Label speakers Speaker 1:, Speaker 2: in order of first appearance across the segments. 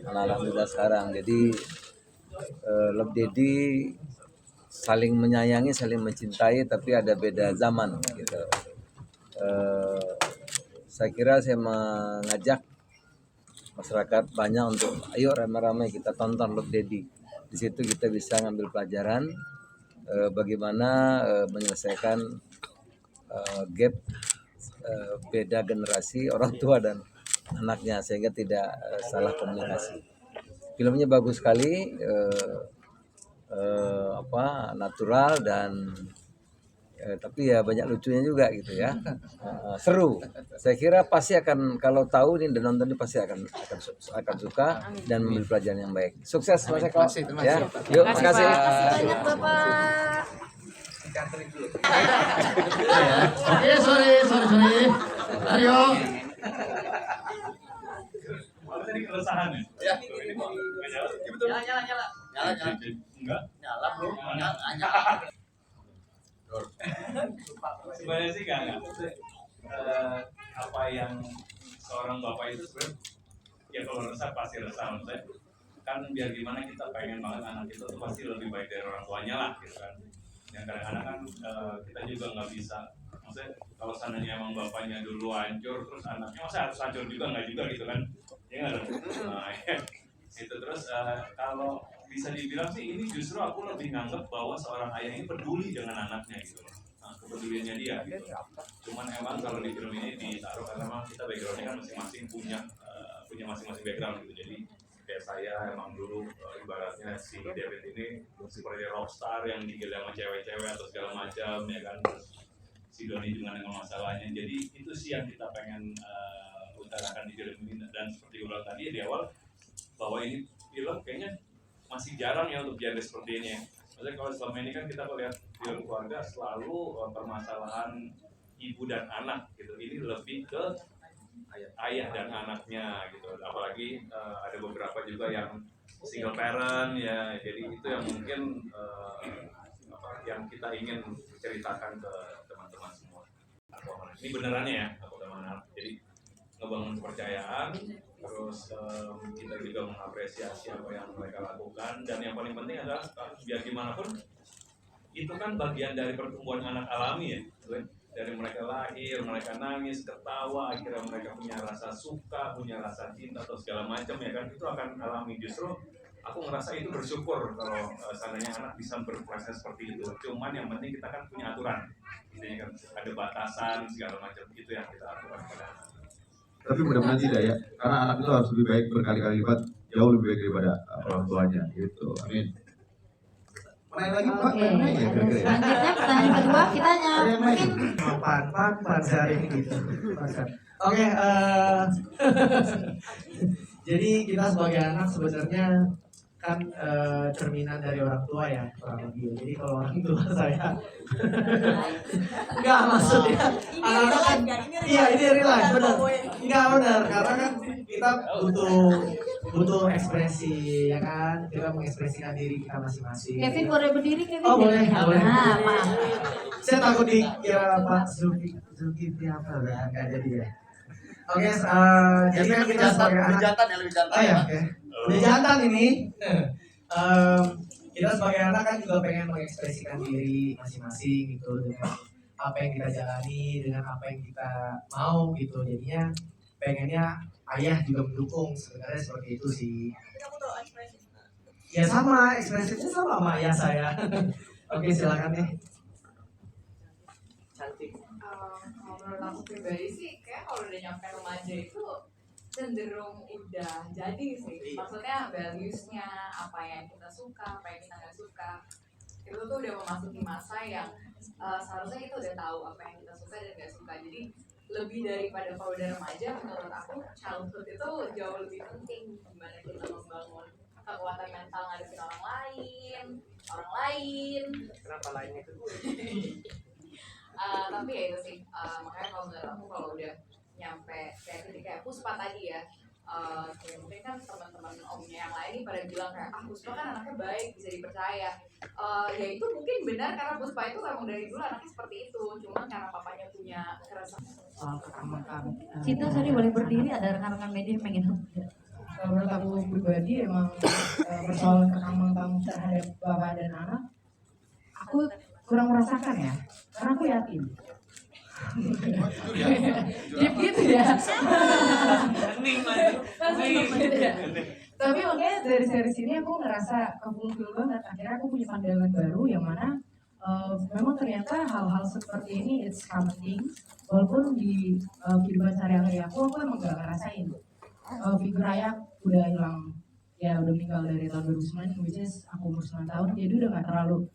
Speaker 1: anak-anak muda sekarang. Jadi Love Daddy saling menyayangi, saling mencintai, tapi ada beda zaman gitu. Saya kira saya mengajak masyarakat banyak untuk ayo ramai-ramai kita tonton Love Daddy. Di situ kita bisa ngambil pelajaran bagaimana menyelesaikan gap beda generasi orang tua dan anaknya sehingga tidak salah komunikasi. Filmnya bagus sekali, natural dan tapi ya banyak lucunya juga gitu ya. Seru. Saya kira pasti akan, kalau tahu ini dan nonton ini pasti akan suka dan mengambil pelajaran yang baik. Sukses Mas Eko. Ya. Yuk, terima kasih.
Speaker 2: Terima kasih banyak Bapak.
Speaker 3: Sorry. Ayo.
Speaker 4: Tadi keresahan ya?
Speaker 3: Nyala.
Speaker 4: Enggak?
Speaker 3: Nyala bro. Nyala.
Speaker 4: Sebenarnya sih enggak. Apa yang seorang bapak itu sebenarnya ya kalau resah pasti resah, maksudnya kan biar gimana kita pengen banget anak itu tuh pasti lebih baik dari orang tuanya lah gitu kan. Yang kadang-kadang kan kita juga nggak bisa, maksudnya kalau seandainya emang bapaknya dulu hancur terus anaknya masa harus hancur juga, nggak juga gitu kan ya nggak ada. Nah, itu terus kalau bisa dibilang sih ini justru aku lebih nganggep bahwa seorang ayah ini peduli dengan anaknya gitu loh. Nah, kepeduliannya dia gitu. Cuman emang kalau di film ini ditaruh karena memang kita backgroundnya kan masing-masing punya masing-masing background gitu. Jadi kayak saya emang dulu ibaratnya si David ini seperti rockstar yang digilai sama cewek-cewek atau segala macam ya kan. Terus si Doni juga dengan masalahnya. Jadi itu sih yang kita pengen utarakan di film ini. Dan seperti ulang tadi di awal bahwa ini film kayaknya masih jarang ya untuk genre seperti ini ya. Maksudnya kalau selama ini kan kita melihat film keluarga selalu permasalahan ibu dan anak gitu. Ini lebih ke ayah dan anaknya gitu. Apalagi ada beberapa juga yang single parent ya. Jadi itu yang mungkin yang kita ingin ceritakan ke teman-teman semua. Ini benerannya ya, teman-teman. Jadi ngebangun kepercayaan, terus kita juga mengapresiasi apa yang mereka lakukan, dan yang paling penting adalah biar gimana pun itu kan bagian dari pertumbuhan anak alami ya. Dari mereka lahir, mereka nangis, ketawa, akhirnya mereka punya rasa suka, punya rasa cinta atau segala macam ya kan, itu akan alami. Justru aku ngerasa itu bersyukur kalau seandainya anak bisa berproses seperti itu. Cuman yang penting kita kan punya aturan, intinya kan ada batasan segala macam, itu yang kita aturan pada anak.
Speaker 5: Tapi mudah-mudahan tidak ya, karena anak itu harus lebih baik berkali-kali lipat, jauh lebih baik daripada orang tuanya gitu. Amin. Pertanyaan lagi Pak?
Speaker 2: Oke. Selanjutnya pertanyaan kedua kita mungkin
Speaker 3: Pan sehari ini gitu. Oke, jadi kita sebagai anak sebenarnya kan cerminan dari orang tua ya, kurang lebih. Jadi kalau orang tua saya enggak, maksudnya anak-anak kan iya ini real life, benar. Enggak benar, karena kan kita butuh ekspresi ya kan, kita mengekspresikan diri kita masing-masing.
Speaker 2: Kevin boleh berdiri Kevin?
Speaker 3: Oh boleh.
Speaker 2: Nah, maaf.
Speaker 3: Saya takut dikira Pak Zulkifli apa enggak jadi ya. Oke, jadi kan kita sebagai anak
Speaker 6: jantan ya, lebih jantan.
Speaker 3: Oh ya, oke. Udah jantan ini. Kita sebagai anak kan juga pengen mengekspresikan diri masing-masing gitu dengan apa yang kita jalani, dengan apa yang kita mau gitu. Jadinya pengennya ayah juga mendukung, sebenarnya seperti itu sih. Ya sama, ekspresinya sama ayah saya. Oke, silakan deh.
Speaker 7: Cantik. Kalau menurut aku pribadi sih, kayak kalau udah nyampe remaja itu cenderung udah jadi sih. Maksudnya values-nya, apa yang kita suka, apa yang kita nggak suka, itu tuh udah memasuki masa yang seharusnya kita udah tahu apa yang kita suka dan nggak suka. Jadi lebih daripada kalau udah remaja, menurut aku childhood itu jauh lebih penting. Gimana kita membangun kekuatan mental ngadepin orang lain.
Speaker 3: Kenapa lain itu?
Speaker 7: Tapi ya itu sih, makanya kalau menurut aku kalau udah nyampe kayak Puspa tadi ya, kayak mungkin kan teman-teman omnya yang lain nih pada bilang kayak Puspa kan anaknya baik, bisa dipercaya. Ya itu mungkin benar karena Puspa itu memang dari dulu anaknya seperti itu, cuman karena papanya punya keresahan.
Speaker 2: Cinta, sorry boleh berdiri, ada rekan-rekan media yang pengen.
Speaker 6: Kalau menurut aku pribadi emang persoalan kekang terhadap bapak dan anak, aku kurang merasakan ya, karena aku yatim. Gitu ya. Gitu ya. Tapi makanya dari series ini aku ngerasa kefulfill banget. Akhirnya aku punya pandangan baru yang mana memang ternyata hal-hal seperti ini it's common things. Walaupun di kehidupan sehari-hari aku emang gak ngerasain. Figur ayah udah hilang, ya udah meninggal dari tahun 2009, which is aku umur 9 tahun, jadi udah gak terlalu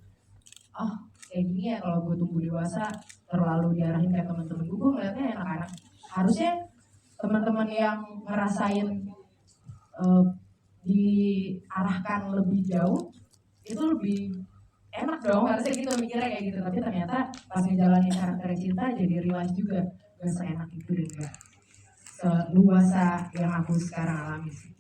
Speaker 6: kayak gini ya kalau gue tumbuh dewasa terlalu diarahin kayak teman-teman gue ngeliatnya anak-anak. Harusnya teman-teman yang ngerasain diarahkan lebih jauh itu lebih enak dong, harusnya gitu mikirnya kayak gitu. Tapi ternyata pas ngejalanin karakter cinta jadi realize juga gak seenak itu dan gak seluasa yang aku sekarang alami sih.